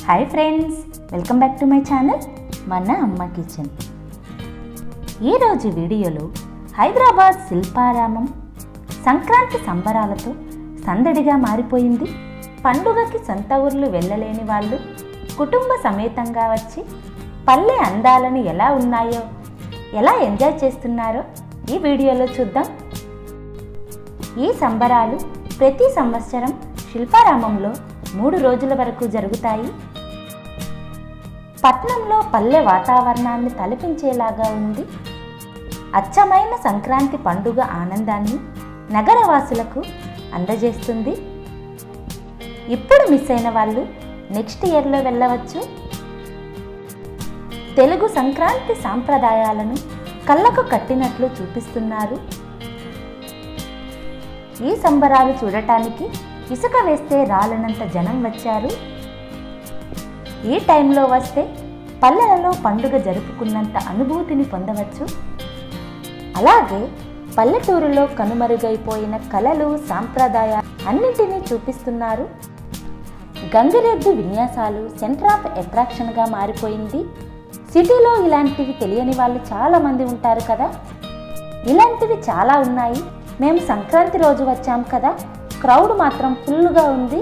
Hi friends, welcome back to my channel మన అమ్మ kitchen. ఈరోజు వీడియోలో హైదరాబాద్ శిల్పారామం సంక్రాంతి సంబరాలతో సందడిగా మారిపోయింది. పండుగకి సొంత ఊర్లు వెళ్ళలేని వాళ్ళు కుటుంబ సమేతంగా వచ్చి పల్లె అందాలను ఎలా ఉన్నాయో, ఎలా ఎంజాయ్ చేస్తున్నారో ఈ వీడియోలో చూద్దాం. ఈ సంబరాలు ప్రతి సంవత్సరం శిల్పారామంలో 3 రోజుల వరకు జరుగుతాయి. పట్నంలో పల్లె వాతావరణాన్ని తలపించేలాగా ఉంది. అచ్చమైన సంక్రాంతి పండుగ ఆనందాన్ని నగరవాసులకు అందజేస్తుంది. ఇప్పుడు మిస్ అయిన వాళ్ళు నెక్స్ట్ ఇయర్లో వెళ్ళవచ్చు. తెలుగు సంక్రాంతి సాంప్రదాయాలను కళ్ళకు కట్టినట్లు చూపిస్తున్నారు. ఈ సంబరాలు చూడటానికి ఇసుక వేస్తే రాలనంత జనం వచ్చారు. ఈ టైంలో వస్తే పల్లెలలో పండుగ జరుపుకున్నంత అనుభూతిని పొందవచ్చు. అలాగే పల్లెటూరులో కనుమరుగైపోయిన కళలు, సాంప్రదాయాలు అన్నింటినీ చూపిస్తున్నారు. గంగిరెద్దు విన్యాసాలు సెంటర్ ఆఫ్ అట్రాక్షన్గా మారిపోయింది. సిటీలో ఇలాంటివి తెలియని వాళ్ళు చాలామంది ఉంటారు కదా. ఇలాంటివి చాలా ఉన్నాయి. మేము సంక్రాంతి రోజు వచ్చాం కదా, క్రౌడ్ మాత్రం ఫుల్గా ఉంది.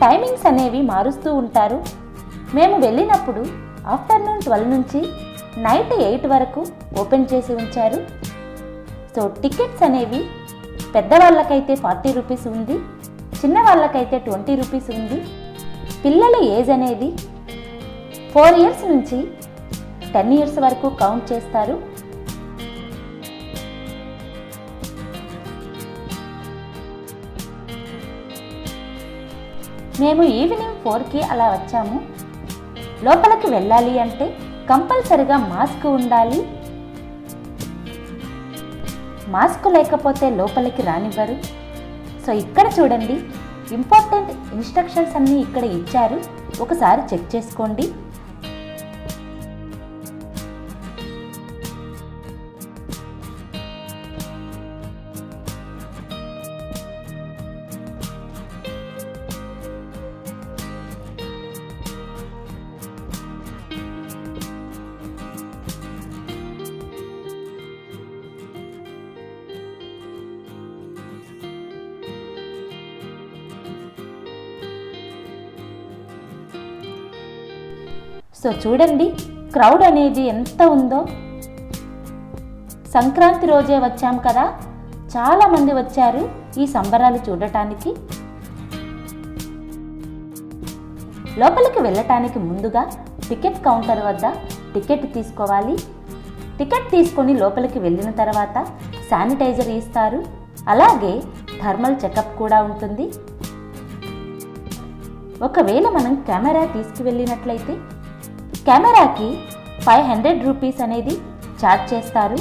టైమింగ్స్ అనేవి మారుస్తూ ఉంటారు. మేము వెళ్ళినప్పుడు ఆఫ్టర్నూన్ 12 నుంచి నైట్ 8 వరకు ఓపెన్ చేసి ఉంచారు. సో టికెట్స్ అనేవి పెద్దవాళ్ళకైతే 40 రూపీస్ ఉంది, చిన్న వాళ్ళకైతే 20 రూపీస్ ఉంది. పిల్లల ఏజ్ అనేది 4 ఇయర్స్ నుంచి 10 ఇయర్స్ వరకు కౌంట్ చేస్తారు. మేము ఈవినింగ్ 4కి అలా వచ్చాము. లోపలికి వెళ్ళాలి అంటే కంపల్సరిగా మాస్క్ ఉండాలి. మాస్క్ లేకపోతే లోపలికి రానివ్వరు. సో ఇక్కడ చూడండి, ఇంపార్టెంట్ ఇన్స్ట్రక్షన్స్ అన్నీ ఇక్కడ ఇచ్చారు, ఒకసారి చెక్ చేసుకోండి. సో చూడండి, క్రౌడ్ అనేది ఎంత ఉందో. సంక్రాంతి రోజే వచ్చాం కదా, చాలామంది వచ్చారు ఈ సంబరాలు చూడటానికి. లోపలికి వెళ్ళటానికి ముందుగా టికెట్ కౌంటర్ వద్ద టికెట్ తీసుకోవాలి. టికెట్ తీసుకొని లోపలికి వెళ్ళిన తర్వాత శానిటైజర్ ఇస్తారు. అలాగే థర్మల్ చెకప్ కూడా ఉంటుంది. ఒకవేళ మనం కెమెరా తీసుకువెళ్ళినట్లయితే కెమెరాకి 500 రూపీస్ అనేది ఛార్జ్ చేస్తారు.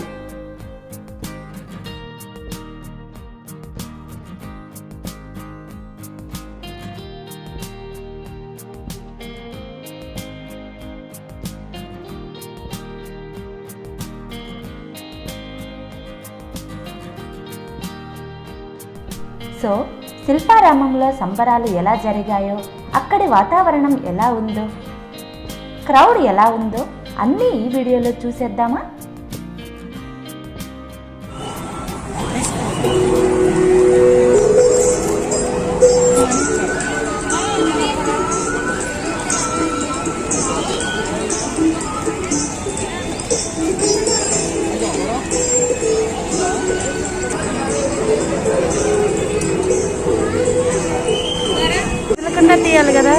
సో శిల్పారామంలో సంబరాలు ఎలా జరిగాయో, అక్కడి వాతావరణం ఎలా ఉందో, క్రౌడ్ ఎలా ఉందో అన్నీ ఈ వీడియోలో చూసేద్దామా. తీయాలి కదా.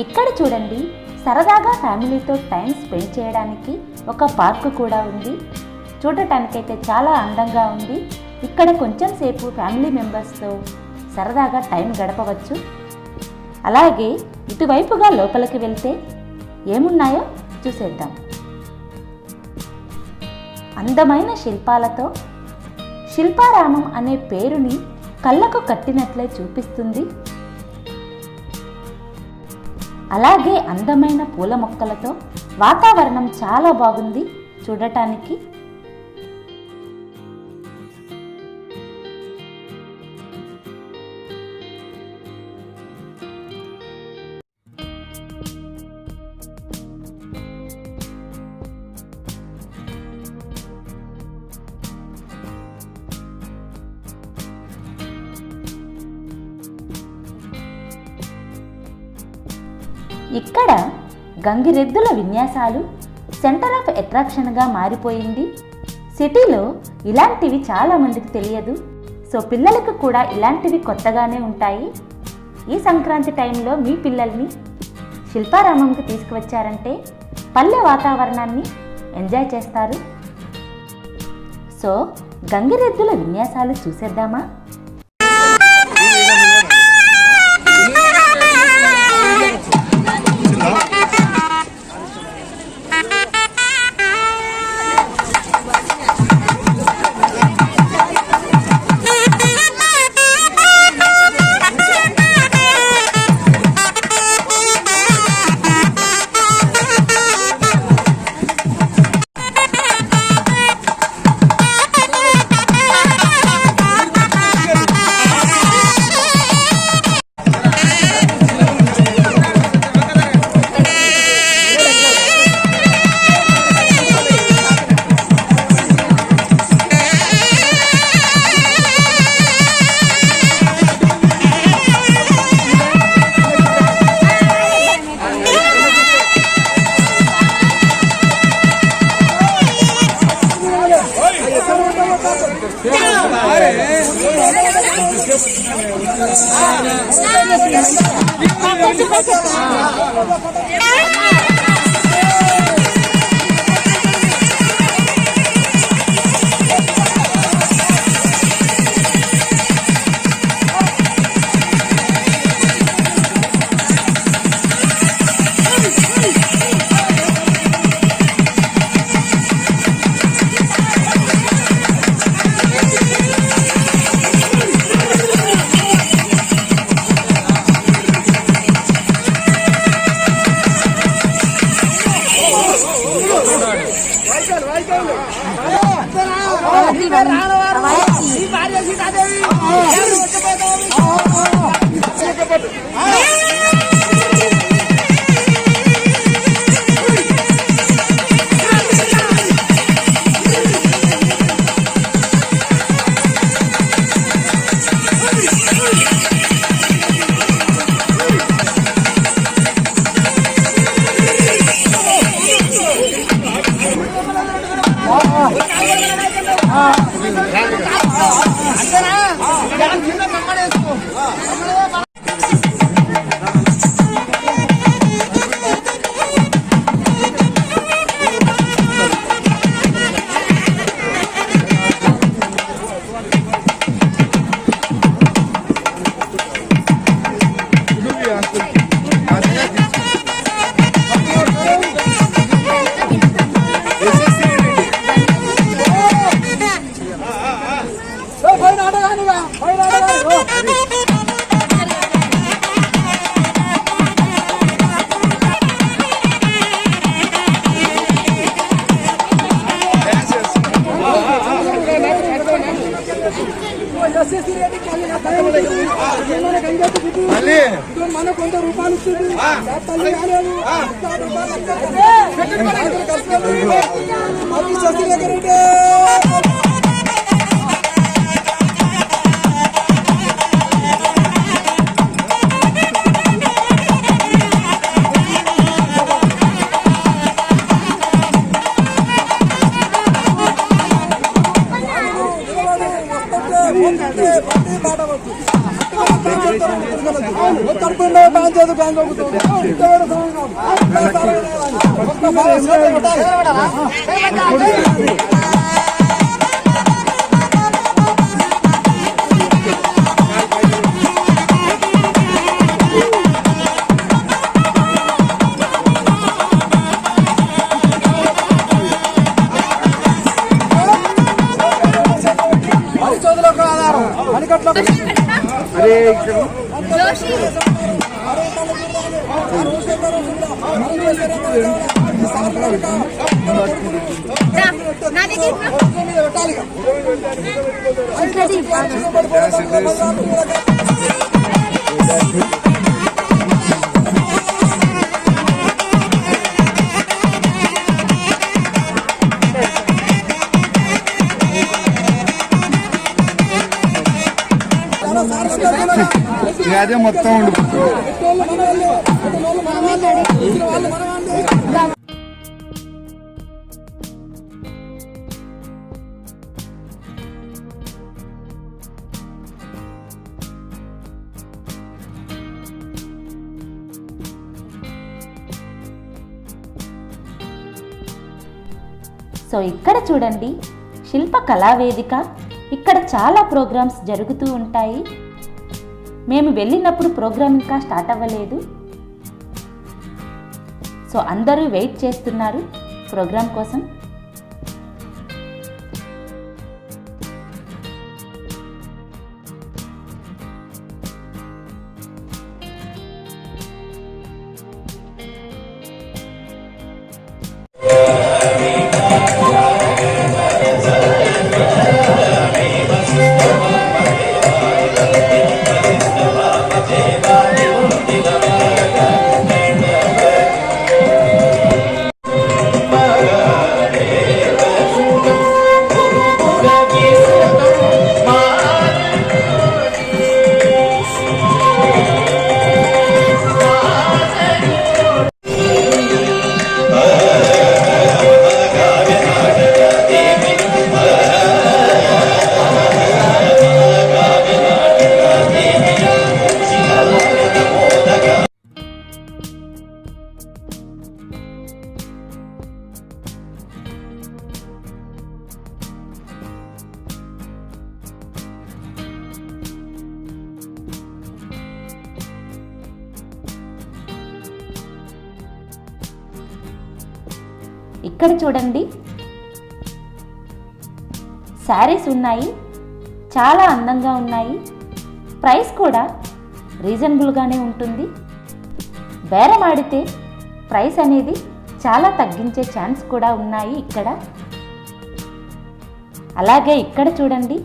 ఇక్కడ చూడండి, సరదాగా ఫ్యామిలీతో టైం స్పెండ్ చేయడానికి ఒక పార్కు కూడా ఉంది. చూడటానికైతే చాలా అందంగా ఉంది. ఇక్కడ కొంచెం సేపు ఫ్యామిలీ మెంబర్స్తో సరదాగా టైం గడపవచ్చు. అలాగే ఇటువైపుగా లోపలికి వెళ్తే ఏమున్నాయో చూసేద్దాం. అందమైన శిల్పాలతో శిల్పారామం అనే పేరుని కళ్ళకు కట్టినట్లే చూపిస్తుంది. అలాగే అందమైన పూల మొక్కలతో వాతావరణం చాలా బాగుంది చూడటానికి. ఇక్కడ గంగిరెద్దుల విన్యాసాలు సెంటర్ ఆఫ్ అట్రాక్షన్గా మారిపోయింది. సిటీలో ఇలాంటివి చాలా మందికి తెలియదు. సో పిల్లలకు కూడా ఇలాంటివి కొత్తగానే ఉంటాయి. ఈ సంక్రాంతి టైంలో మీ పిల్లల్ని శిల్పారామంకి తీసుకువచ్చారంటే పల్లె వాతావరణాన్ని ఎంజాయ్ చేస్తారు. సో గంగిరెద్దుల విన్యాసాలు చూసేద్దామా? కొంత రూపాయలు ఇస్తుంది అదే మొత్తం ఉండిపోతుంది. సో ఇక్కడ చూడండి శిల్ప కళావేదిక. ఇక్కడ చాలా ప్రోగ్రామ్స్ జరుగుతూ ఉంటాయి. మేము వెళ్ళినప్పుడు ప్రోగ్రామ్ ఇంకా స్టార్ట్ అవ్వలేదు. సో అందరూ వెయిట్ చేస్తున్నారు ప్రోగ్రామ్ కోసం. ఇక్కడ చూడండి శారీస్ ఉన్నాయి, చాలా అందంగా ఉన్నాయి. ప్రైస్ కూడా రీజనబుల్గానే ఉంటుంది. బేరం ఆడితే ప్రైస్ అనేది చాలా తగ్గించే ఛాన్స్ కూడా ఉన్నాయి ఇక్కడ. అలాగే ఇక్కడ చూడండి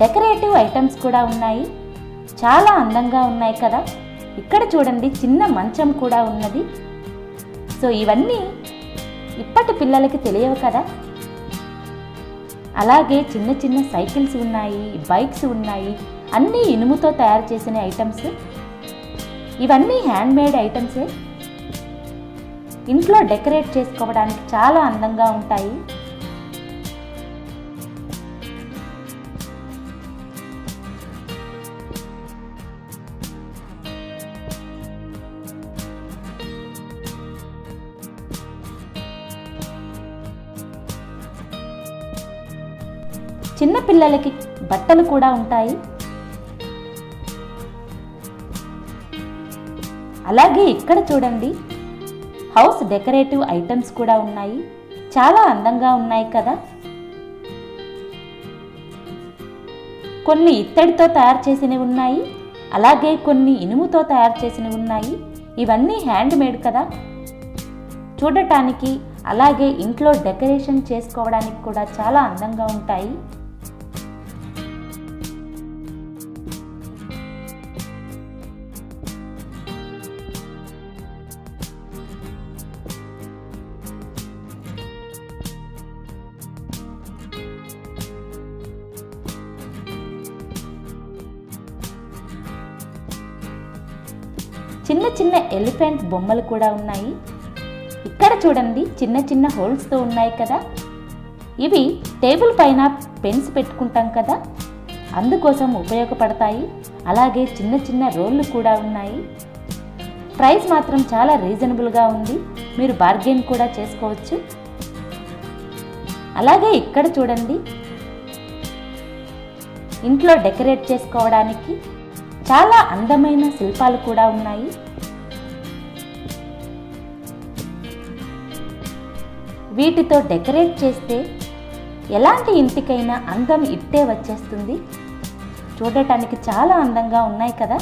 డెకరేటివ్ ఐటమ్స్ కూడా ఉన్నాయి, చాలా అందంగా ఉన్నాయి కదా. ఇక్కడ చూడండి చిన్న మంచం కూడా ఉన్నది. సో ఇవన్నీ ఇప్పటి పిల్లలకి తెలియవు కదా. అలాగే చిన్న చిన్న సైకిల్స్ ఉన్నాయి, బైక్స్ ఉన్నాయి, అన్నీ ఇనుముతో తయారు చేసిన ఐటమ్స్. ఇవన్నీ హ్యాండ్మేడ్ ఐటమ్సే. ఇంట్లో డెకరేట్ చేసుకోవడానికి చాలా అందంగా ఉంటాయి. చిన్న పిల్లలకి బట్టలు కూడా ఉంటాయి. అలాగే ఇక్కడ చూడండి హౌస్ డెకరేటివ్ ఐటమ్స్ కూడా ఉన్నాయి, చాలా అందంగా ఉన్నాయి కదా. కొన్ని ఇత్తడితో తయారు చేసినవి ఉన్నాయి, అలాగే కొన్ని ఇనుముతో తయారు చేసినవి ఉన్నాయి. ఇవన్నీ హ్యాండ్ మేడ్ కదా, చూడటానికి అలాగే ఇంట్లో డెకరేషన్ చేసుకోవడానికి కూడా చాలా అందంగా ఉంటాయి. చిన్న చిన్న ఎలిఫెంట్ బొమ్మలు కూడా ఉన్నాయి. ఇక్కడ చూడండి చిన్న చిన్న హోల్స్తో ఉన్నాయి కదా, ఇవి టేబుల్ పైన పెన్స్ పెట్టుకుంటాం కదా, అందుకోసం ఉపయోగపడతాయి. అలాగే చిన్న చిన్న రోళ్ళు కూడా ఉన్నాయి. ప్రైస్ మాత్రం చాలా రీజనబుల్గా ఉంది, మీరు బార్గెన్ కూడా చేసుకోవచ్చు. అలాగే ఇక్కడ చూడండి ఇంట్లో డెకరేట్ చేసుకోవడానికి చాలా అందమైన శిల్పాలు కూడా ఉన్నాయి. వీటితో డెకరేట్ చేస్తే ఎలాంటి ఇంటికైనా అందం ఇట్టే వచ్చేస్తుంది. చూడటానికి చాలా అందంగా ఉన్నాయి కదా.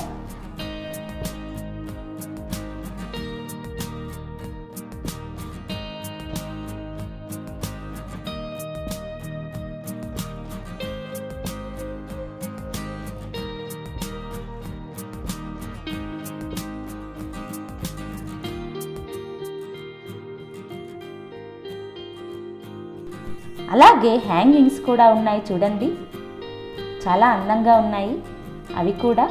అలాగే హ్యాంగింగ్స్ కూడా ఉన్నాయి చూడండి, చాలా అందంగా ఉన్నాయి అవి కూడా.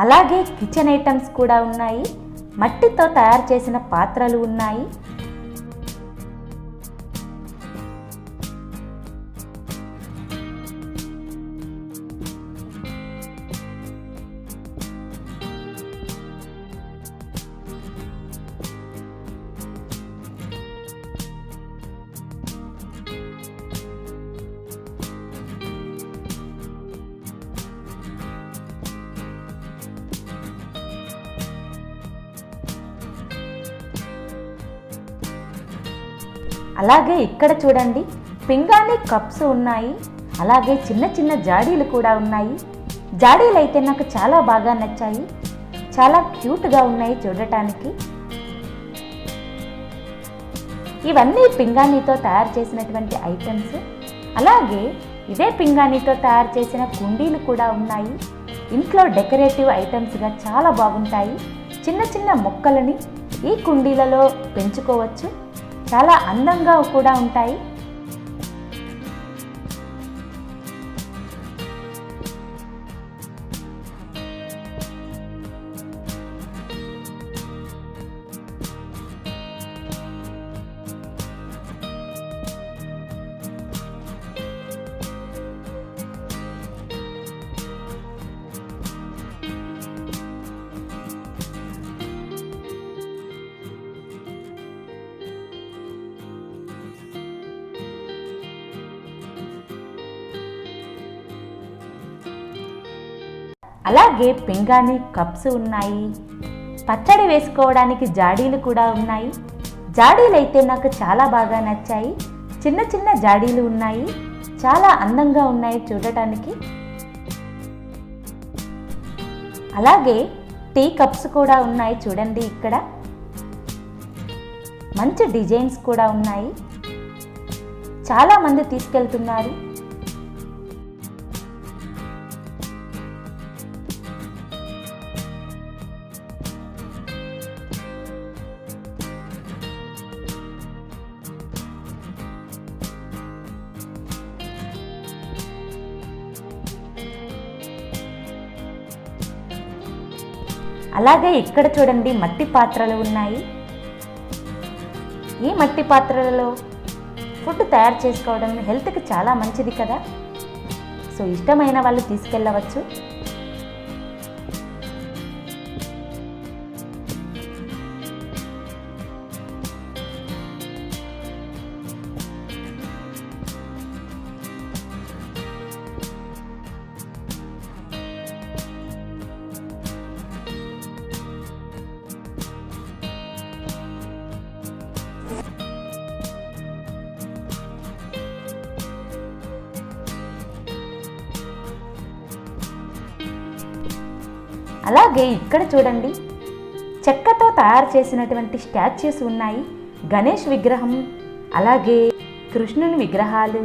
అలాగే కిచెన్ ఐటమ్స్ కూడా ఉన్నాయి. మట్టితో తయారు చేసిన పాత్రలు ఉన్నాయి. అలాగే ఇక్కడ చూడండి పింగాణి కప్స్ ఉన్నాయి. అలాగే చిన్న చిన్న జాడీలు కూడా ఉన్నాయి. జాడీలు అయితే నాకు చాలా బాగా నచ్చాయి, చాలా క్యూట్గా ఉన్నాయి చూడటానికి. ఇవన్నీ పింగాణితో తయారు చేసినటువంటి ఐటమ్స్. అలాగే ఇదే పింగాణితో తయారు చేసిన కుండీలు కూడా ఉన్నాయి. ఇంట్లో డెకరేటివ్ ఐటమ్స్గా చాలా బాగుంటాయి. చిన్న చిన్న మొక్కలని ఈ కుండీలలో పెంచుకోవచ్చు, చాలా అందంగా కూడా ఉంటాయి. అలాగే పింగాణి కప్స్ ఉన్నాయి. పచ్చడి వేసుకోవడానికి జాడీలు కూడా ఉన్నాయి. జాడీలు అయితే నాకు చాలా బాగా నచ్చాయి. చిన్న చిన్న జాడీలు ఉన్నాయి, చాలా అందంగా ఉన్నాయి చూడటానికి. అలాగే టీ కప్స్ కూడా ఉన్నాయి చూడండి. ఇక్కడ మంచి డిజైన్స్ కూడా ఉన్నాయి, చాలా మంది తీసుకెళ్తున్నారు. అలాగే ఇక్కడ చూడండి మట్టి పాత్రలు ఉన్నాయి. ఈ మట్టి పాత్రలలో ఫుడ్ తయారు చేసుకోవడం హెల్త్కి చాలా మంచిది కదా, సో ఇష్టమైన వాళ్ళు తీసుకెళ్ళవచ్చు. అలాగే ఇక్కడ చూడండి చెక్కతో తయారు చేసినటువంటి స్టాచ్యూస్ ఉన్నాయి. గణేష్ విగ్రహం, అలాగే కృష్ణుని విగ్రహాలు,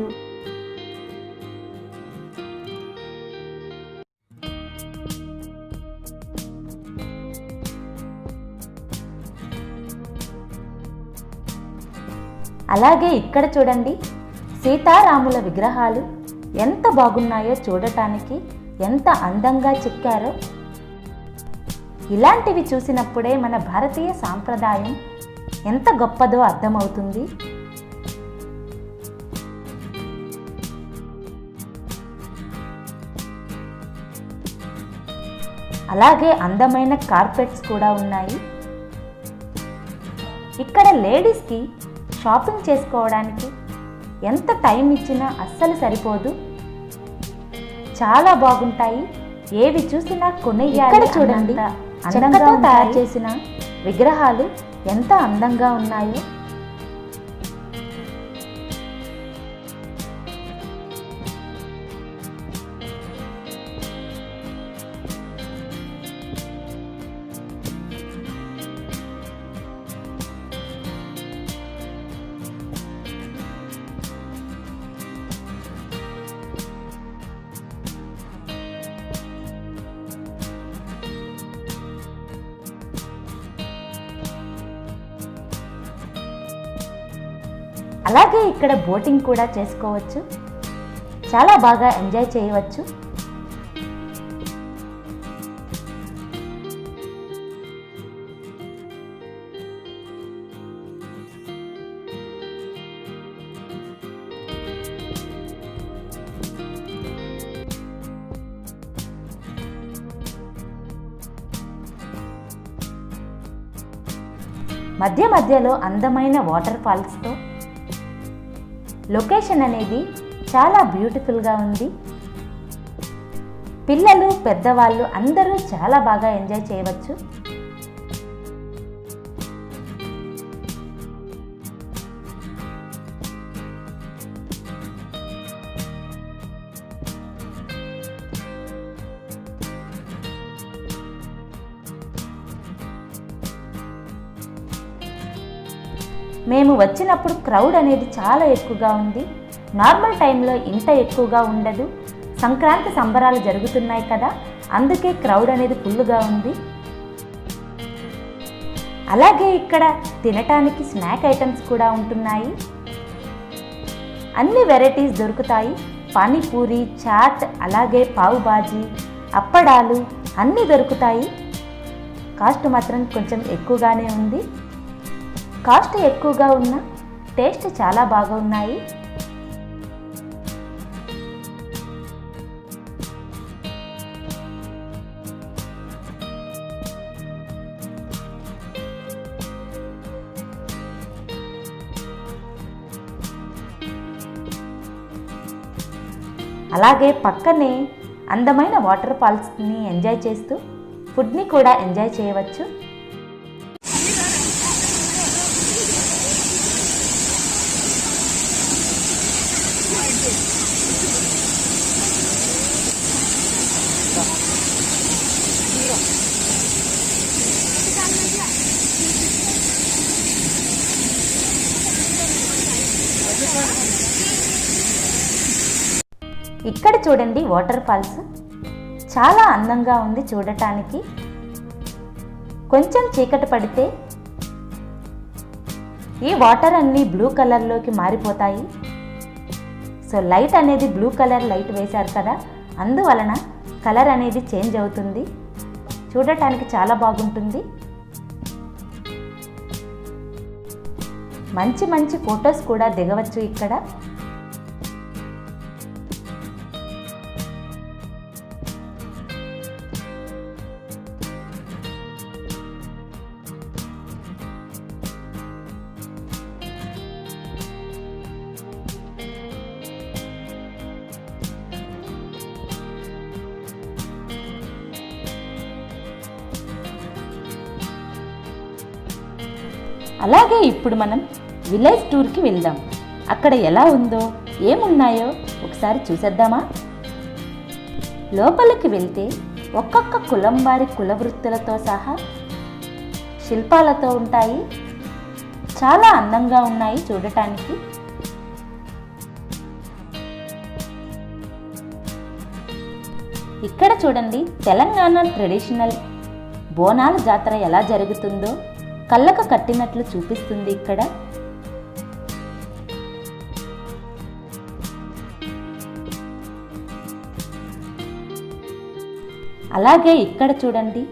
అలాగే ఇక్కడ చూడండి సీతారాముల విగ్రహాలు ఎంత బాగున్నాయో చూడటానికి, ఎంత అందంగా చెక్కారో. ఇలాంటివి చూసినప్పుడే మన భారతీయ సాంప్రదాయం ఎంత గొప్పదో అర్థమవుతుంది. అలాగే అందమైన కార్పెట్స్ కూడా ఉన్నాయి. ఇక్కడ లేడీస్కి షాపింగ్ చేసుకోవడానికి ఎంత టైం ఇచ్చినా అస్సలు సరిపోదు. చాలా బాగుంటాయి. ఏవి చూసినా కొనేయాలి. ఇక్కడ చూడండి, చెక్కతో తయారు చేసిన విగ్రహాలు ఎంత అందంగా ఉన్నాయో. అలాగే ఇక్కడ బోటింగ్ కూడా చేసుకోవచ్చు. చాలా బాగా ఎంజాయ్ చేయవచ్చు. మధ్య మధ్యలో అందమైన వాటర్ ఫాల్స్తో లొకేషన్ అనేది చాలా బ్యూటిఫుల్గా ఉంది. పిల్లలు పెద్దవాళ్ళు అందరూ చాలా బాగా ఎంజాయ్ చేయవచ్చు. మేము వచ్చినప్పుడు క్రౌడ్ అనేది చాలా ఎక్కువగా ఉంది. నార్మల్ టైంలో ఇంత ఎక్కువగా ఉండదు. సంక్రాంతి సంబరాలు జరుగుతున్నాయి కదా, అందుకే క్రౌడ్ అనేది ఫుల్గా ఉంది. అలాగే ఇక్కడ తినటానికి స్నాక్ ఐటమ్స్ కూడా ఉంటున్నాయి. అన్ని వెరైటీస్ దొరుకుతాయి. పానీపూరి, చాట్, అలాగే పావు బాజీ, అప్పడాలు అన్నీ దొరుకుతాయి. కాస్ట్ మాత్రం కొంచెం ఎక్కువగానే ఉంది. కాస్ట్ ఎక్కువగా ఉన్న టేస్ట్ చాలా బాగా ఉన్నాయి. అలాగే పక్కనే అందమైన వాటర్ ఫాల్స్ని ఎంజాయ్ చేస్తూ ఫుడ్ని కూడా ఎంజాయ్ చేయవచ్చు. ఇక్కడ చూడండి, వాటర్ ఫాల్స్ చాలా అందంగా ఉంది చూడటానికి. కొంచెం చీకటి పడితే ఈ వాటర్ అన్నీ బ్లూ కలర్లోకి మారిపోతాయి. సో లైట్ అనేది బ్లూ కలర్ లైట్ వేశారు కదా, అందువలన కలర్ అనేది చేంజ్ అవుతుంది. చూడటానికి చాలా బాగుంటుంది. మంచి మంచి ఫొటోస్ కూడా దిగవచ్చు ఇక్కడ. అలాగే ఇప్పుడు మనం విలేజ్ టూర్కి వెళ్దాం. అక్కడ ఎలా ఉందో, ఏమున్నాయో ఒకసారి చూసేద్దామా? లోపలికి వెళ్తే ఒక్కొక్క కులం వారి కుల వృత్తులతో సహా శిల్పాలతో ఉంటాయి. చాలా అందంగా ఉన్నాయి చూడటానికి. ఇక్కడ చూడండి, తెలంగాణ ట్రెడిషనల్ బోనాల జాతర ఎలా జరుగుతుందో కళ్ళకు కట్టినట్లు చూపిస్తుంది ఇక్కడ. అలాగే ఇక్కడ చూడండి,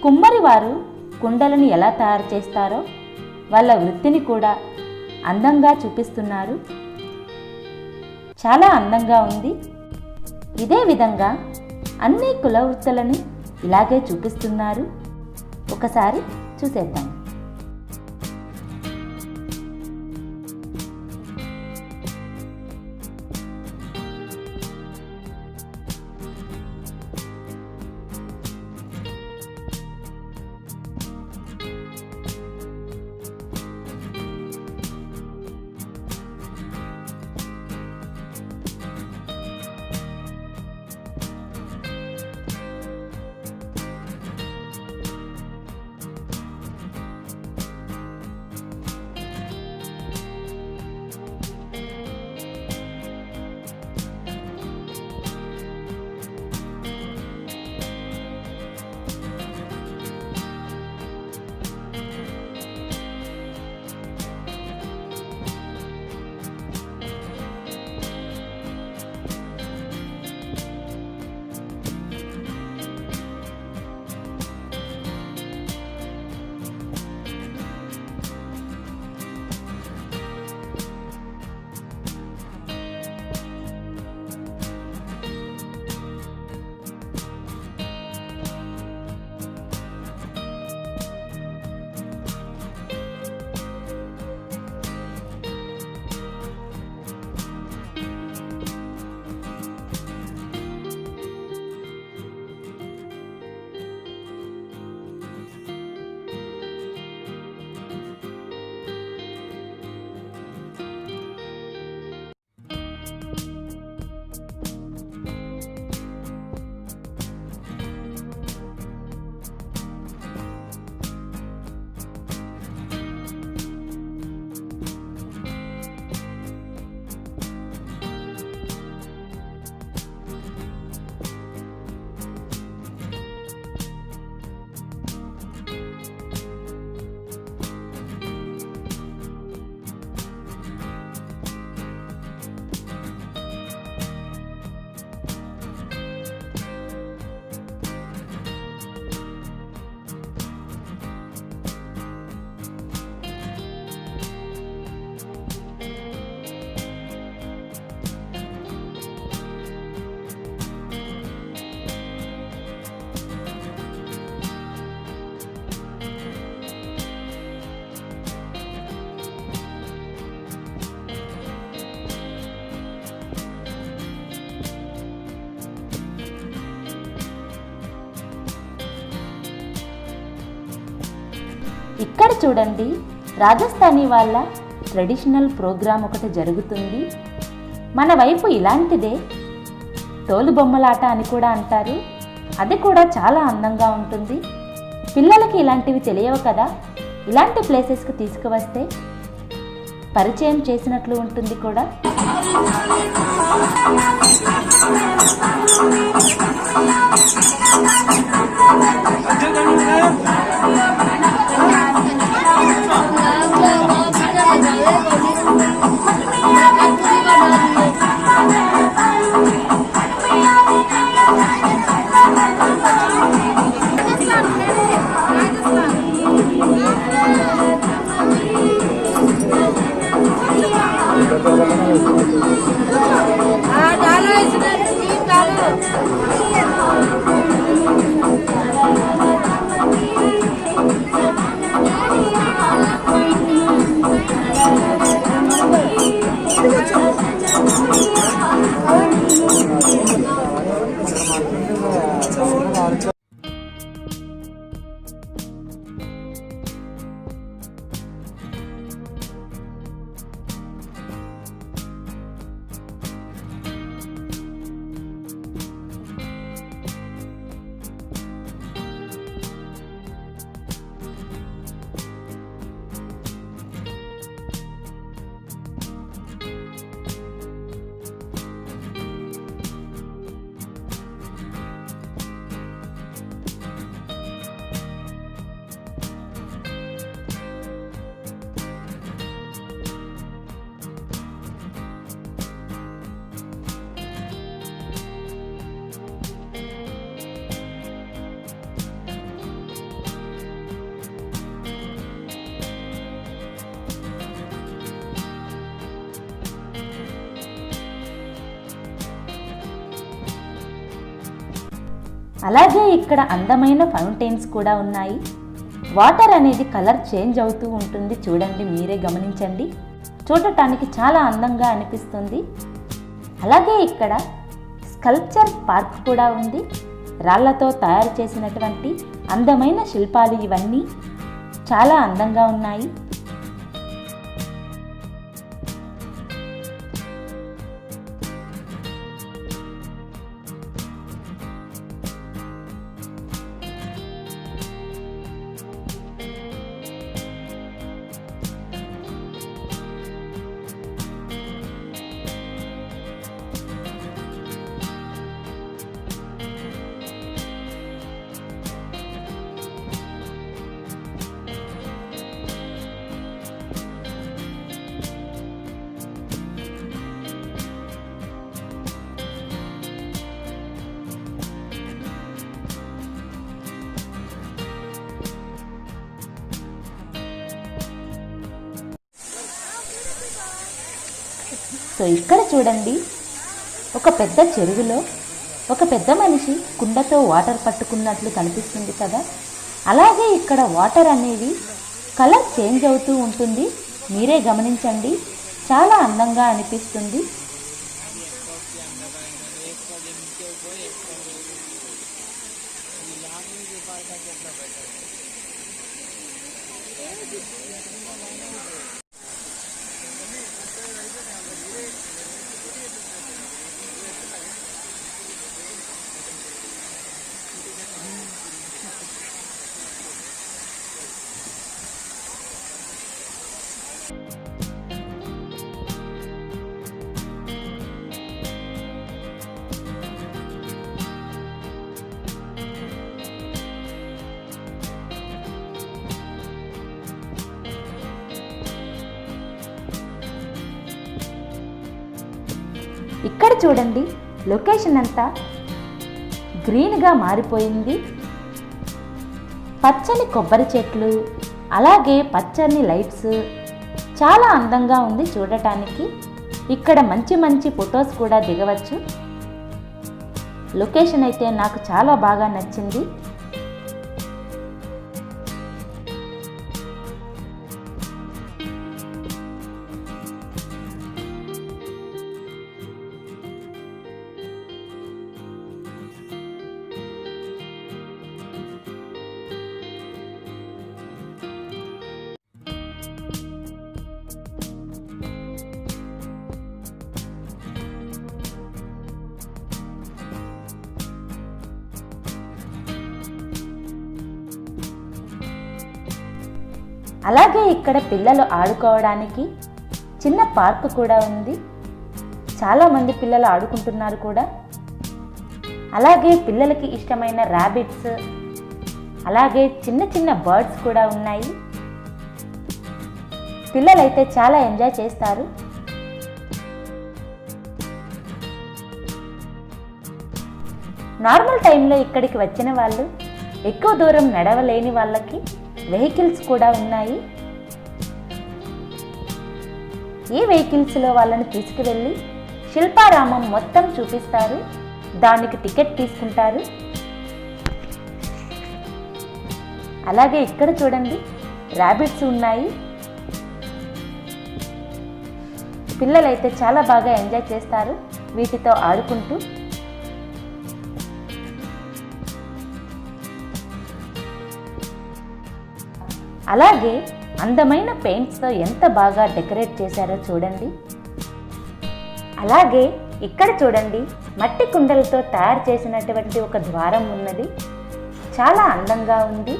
కుమ్మరి వారు కుండలను ఎలా తయారు చేస్తారో వాళ్ళ వృత్తిని కూడా అందంగా చూపిస్తున్నారు. చాలా అందంగా ఉంది. ఇదే విధంగా అన్ని కుల వృత్తులను ఇలాగే చూపిస్తున్నారు. ఒకసారి చూసేద్దాం. ఇక్కడ చూడండి, రాజస్థానీ వాళ్ళ ట్రెడిషనల్ ప్రోగ్రాం ఒకటి జరుగుతుంది. మన వైపు ఇలాంటిదే తోలు బొమ్మలాట అని కూడా అంటారు. అది కూడా చాలా అందంగా ఉంటుంది. పిల్లలకి ఇలాంటివి తెలియవు కదా, ఇలాంటి ప్లేసెస్కి తీసుకువస్తే పరిచయం చేసినట్లు ఉంటుంది కూడా. అలాగే ఇక్కడ అందమైన ఫౌంటైన్స్ కూడా ఉన్నాయి. వాటర్ అనేది కలర్ చేంజ్ అవుతూ ఉంటుంది, చూడండి, మీరే గమనించండి. చూడటానికి చాలా అందంగా అనిపిస్తుంది. అలాగే ఇక్కడ స్కల్ప్చర్ పార్క్ కూడా ఉంది. రాళ్లతో తయారు చేసినటువంటి అందమైన శిల్పాలు ఇవన్నీ చాలా అందంగా ఉన్నాయి. సో ఇక్కడ చూడండి, ఒక పెద్ద చెరువులో ఒక పెద్ద మనిషి కుండతో వాటర్ పట్టుకున్నట్లు కనిపిస్తుంది కదా. అలాగే ఇక్కడ వాటర్ అనేవి కలర్ చేంజ్ అవుతూ ఉంటుంది, మీరే గమనించండి. చాలా అందంగా అనిపిస్తుంది. ఇక్కడ చూడండి, లొకేషన్ అంతా గ్రీన్గా మారిపోయింది. పచ్చని కొబ్బరి చెట్లు, అలాగే పచ్చని లైట్స్, చాలా అందంగా ఉంది చూడటానికి. ఇక్కడ మంచి మంచి ఫొటోస్ కూడా దిగవచ్చు. లొకేషన్ అయితే నాకు చాలా బాగా నచ్చింది. అలాగే ఇక్కడ పిల్లలు ఆడుకోవడానికి చిన్న పార్క్ కూడా ఉంది. చాలామంది పిల్లలు ఆడుకుంటున్నారు కూడా. అలాగే పిల్లలకి ఇష్టమైన ర్యాబిట్స్, అలాగే చిన్న చిన్న బర్డ్స్ కూడా ఉన్నాయి. పిల్లలైతే చాలా ఎంజాయ్ చేస్తారు. నార్మల్ టైంలో ఇక్కడికి వచ్చిన వాళ్ళు, ఎక్కువ దూరం నడవలేని వాళ్ళకి వెహికల్స్ కూడా ఉన్నాయి. ఈ వెహికల్స్లో వాళ్ళని తీసుకువెళ్ళి శిల్పారామం మొత్తం చూపిస్తారు. దానికి టికెట్ తీసుకుంటారు. అలాగే ఇక్కడ చూడండి, ర్యాబిట్స్ ఉన్నాయి. పిల్లలైతే చాలా బాగా ఎంజాయ్ చేస్తారు వీటితో ఆడుకుంటూ. అలాగే అందమైన పెయింట్స్తో ఎంత బాగా డెకరేట్ చేశారో చూడండి. అలాగే ఇక్కడ చూడండి, మట్టి కుండలతో తయారు చేసినటువంటి ఒక ద్వారం ఉన్నది. చాలా అందంగా ఉంది.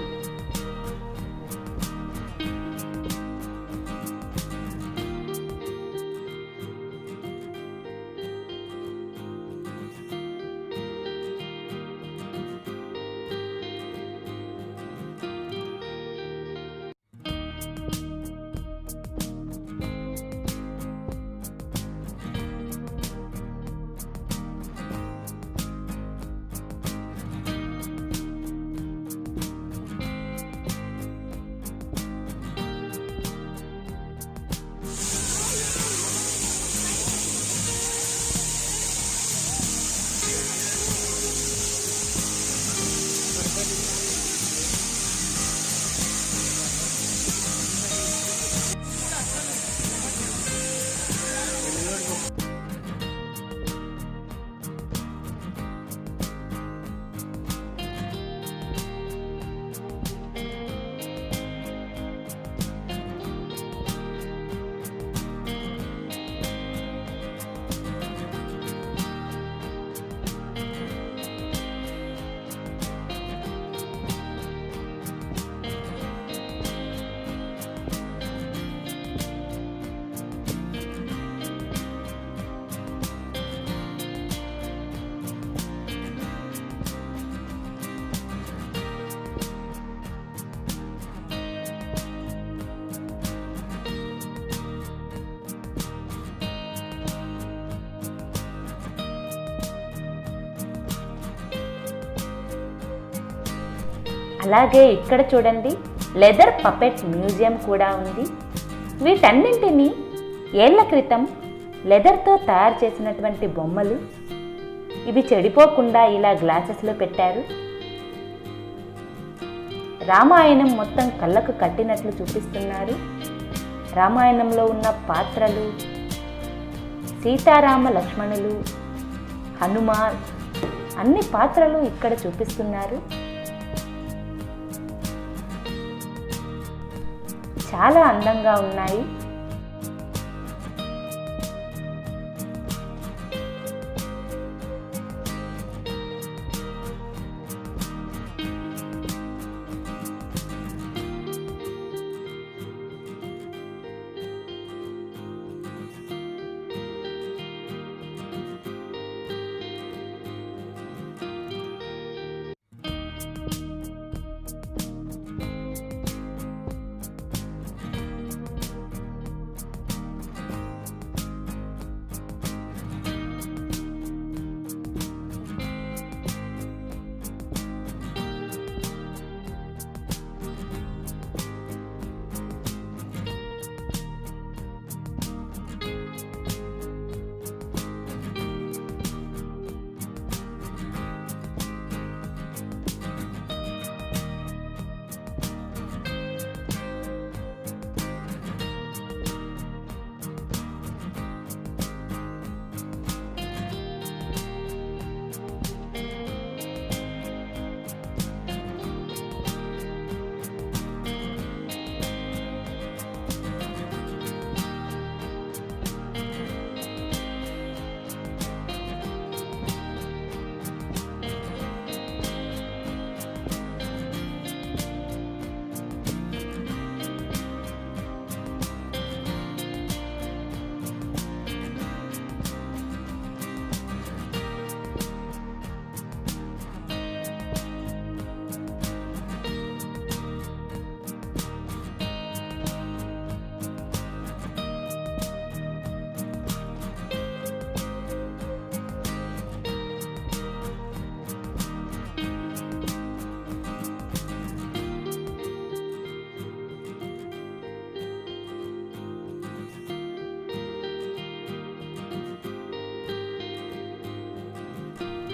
అలాగే ఇక్కడ చూడండి లెదర్ పపెట్ మ్యూజియం కూడా ఉంది. వీటన్నింటినీ ఏళ్ల క్రితం లెదర్తో తయారు చేసినటువంటి బొమ్మలు. ఇవి చెడిపోకుండా ఇలా గ్లాసెస్లో పెట్టారు. రామాయణం మొత్తం కళ్ళకు కట్టినట్లు చూపిస్తున్నారు. రామాయణంలో ఉన్న పాత్రలు, సీతారామ లక్ష్మణులు, హనుమాన్, అన్ని పాత్రలు ఇక్కడ చూపిస్తున్నారు. చాలా అందంగా ఉన్నాయి.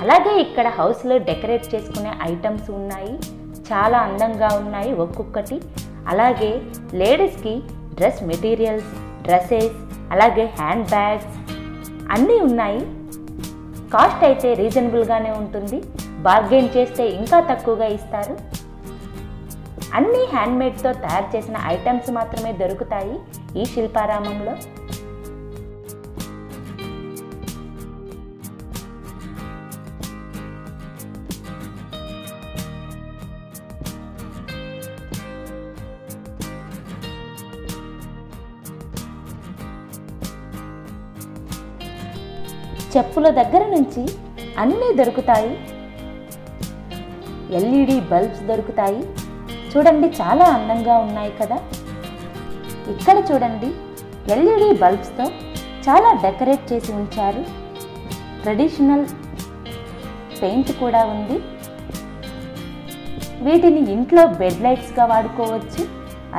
అలాగే ఇక్కడ హౌస్లో డెకరేట్ చేసుకునే ఐటమ్స్ ఉన్నాయి. చాలా అందంగా ఉన్నాయి ఒక్కొక్కటి. అలాగే లేడీస్కి డ్రెస్ మెటీరియల్స్, డ్రెస్సెస్, అలాగే హ్యాండ్ బ్యాగ్స్ అన్నీ ఉన్నాయి. కాస్ట్ అయితే రీజనబుల్గానే ఉంటుంది. బార్గెన్ చేస్తే ఇంకా తక్కువగా ఇస్తారు. అన్నీ హ్యాండ్మేడ్తో తయారు చేసిన ఐటమ్స్ మాత్రమే దొరుకుతాయి ఈ శిల్పారామంలో. చెప్పుల దగ్గర నుంచి అన్నీ దొరుకుతాయి. ఎల్ఈడి బల్బ్స్ దొరుకుతాయి. చూడండి చాలా అందంగా ఉన్నాయి కదా. ఇక్కడ చూడండి ఎల్ఈడి బల్బ్స్తో చాలా డెకరేట్ చేసి ఉంచారు. ట్రెడిషనల్ పెయింట్ కూడా ఉంది. వీటిని ఇంట్లో బెడ్ లైట్స్గా వాడుకోవచ్చు.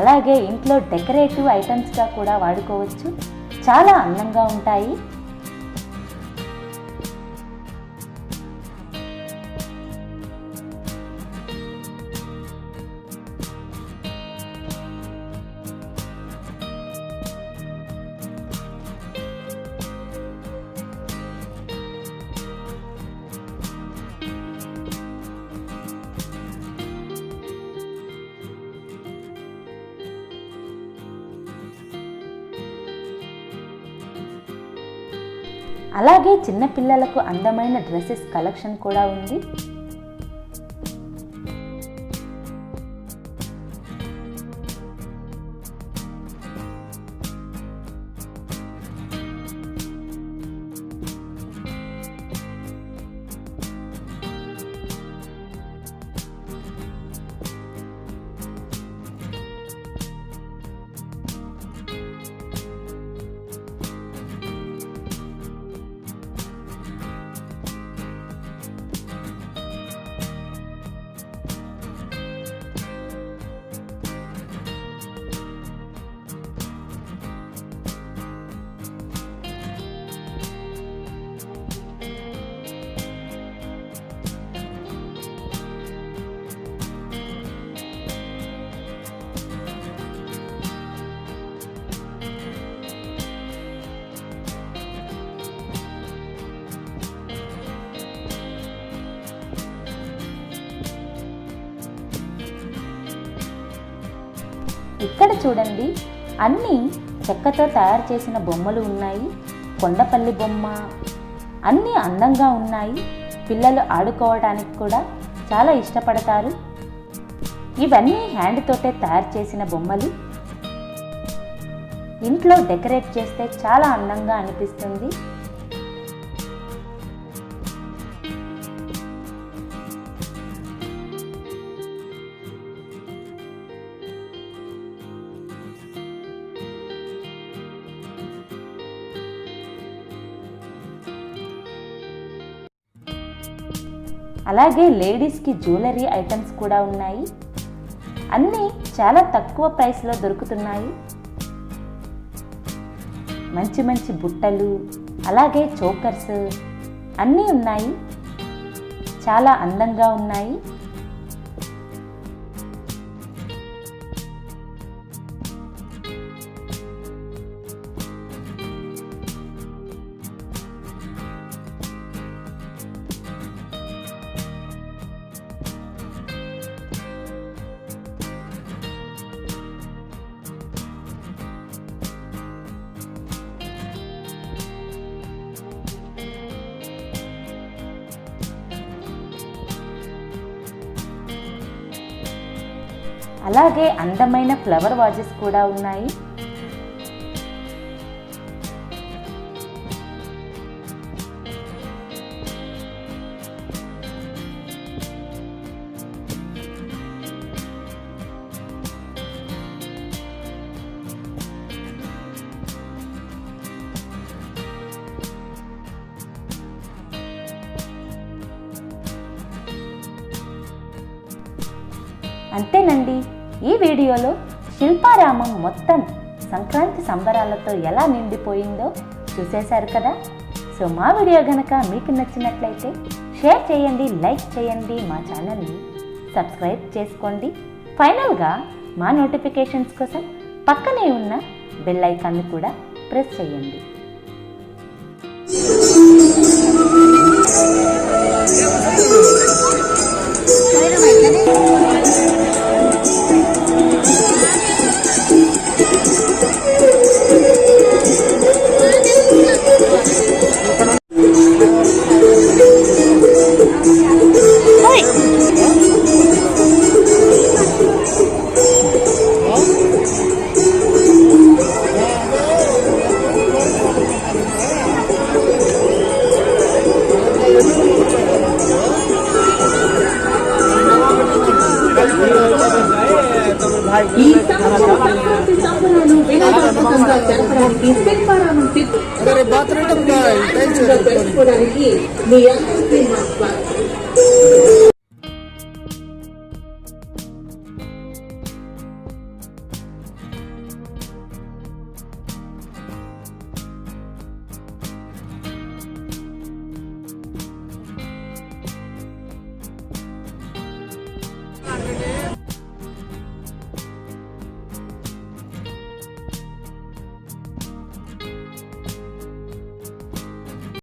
అలాగే ఇంట్లో డెకరేటివ్ ఐటమ్స్గా కూడా వాడుకోవచ్చు. చాలా అందంగా ఉంటాయి. అలాగే చిన్నపిల్లలకు అందమైన డ్రెస్సెస్ కలెక్షన్ కూడా ఉంది. ఇక్కడ చూడండి, అన్నీ చెక్కతో తయారు చేసిన బొమ్మలు ఉన్నాయి. కొండపల్లి బొమ్మ, అన్నీ అందంగా ఉన్నాయి. పిల్లలు ఆడుకోవడానికి కూడా చాలా ఇష్టపడతారు. ఇవన్నీ హ్యాండ్ తోటే తయారు చేసిన బొమ్మలు. ఇంట్లో డెకరేట్ చేస్తే చాలా అందంగా అనిపిస్తుంది. అలాగే లేడీస్కి జ్యువెలరీ ఐటమ్స్ కూడా ఉన్నాయి. అన్నీ చాలా తక్కువ ప్రైస్లో దొరుకుతున్నాయి. మంచి మంచి బుట్టలు, అలాగే చోకర్స్ అన్నీ ఉన్నాయి. చాలా అందంగా ఉన్నాయి. అలాగే అందమైన ఫ్లవర్ వాజెస్ కూడా ఉన్నాయి. అంతేనండి, ఈ వీడియోలో శిల్పారామం మొత్తం సంక్రాంతి సంబరాలతో ఎలా నిండిపోయిందో చూసేశారు కదా. సో మా వీడియో గనక మీకు నచ్చినట్లయితే షేర్ చేయండి, లైక్ చేయండి, మా ఛానల్ని సబ్స్క్రైబ్ చేసుకోండి. ఫైనల్గా మా నోటిఫికేషన్స్ కోసం పక్కనే ఉన్న బెల్ ఐకాన్ని కూడా ప్రెస్ చేయండి. ఈ సంవత్సరం సంక్రాంతి సంబరాలు వినోదాత్మకంగా జరపడానికి శిల్పారామం సిద్ధంగా జరుపుకోవడానికి మీ అందరికీ మా స్వాగతం.